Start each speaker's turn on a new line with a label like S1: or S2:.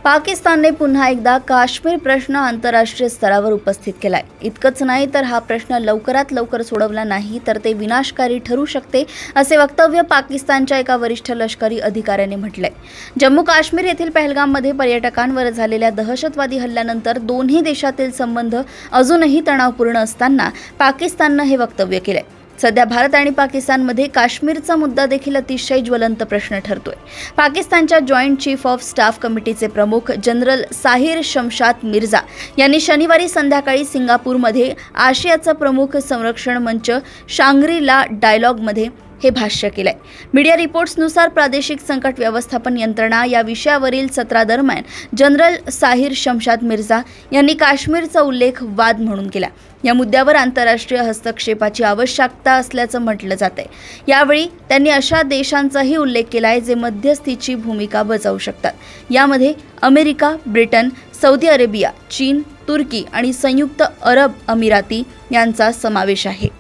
S1: पाकिस्तानने पुन्हा एकदा काश्मीर प्रश्न आंतरराष्ट्रीय स्तरावर उपस्थित केलाय। इतकंच नाही तर हा प्रश्न लवकरात लवकर सोडवला नाही तर ते विनाशकारी ठरू शकते, असे वक्तव्य पाकिस्तानच्या एका वरिष्ठ लष्करी अधिकाऱ्याने म्हटलंय। जम्मू काश्मीर येथील पहलगाममध्ये पर्यटकांवर झालेल्या दहशतवादी हल्ल्यानंतर दोन्ही देशातील संबंध अजूनही तणावपूर्ण असताना पाकिस्तानने हे वक्तव्य केलंय। सध्या भारत आणि पाकिस्तानमध्ये काश्मीरचा मुद्दा देखील अतिशय ज्वलंत प्रश्न ठरतोय। पाकिस्तानच्या जॉईंट चीफ ऑफ स्टाफ कमिटीचे प्रमुख जनरल साहिर शमशाद मिर्झा यांनी शनिवारी संध्याकाळी सिंगापूरमध्ये आशियाचा प्रमुख संरक्षण मंच शांग्री-ला डायलॉगमध्ये हे भाष्य केलंय। मीडिया रिपोर्ट्सनुसार प्रादेशिक संकट व्यवस्थापन यंत्रणा या विषयावरील सत्रादरम्यान जनरल साहिर शमशाद मिर्झा यांनी काश्मीरचा उल्लेख वाद म्हणून केला। या मुद्द्यावर आंतरराष्ट्रीय हस्तक्षेपाची आवश्यकता असल्याचं म्हटलं जातंय। यावेळी त्यांनी अशा देशांचाही उल्लेख केलाय जे मध्यस्थीची भूमिका बजावू शकतात। यामध्ये अमेरिका, ब्रिटन, सौदी अरेबिया, चीन, तुर्की आणि संयुक्त अरब अमिराती यांचा समावेश आहे।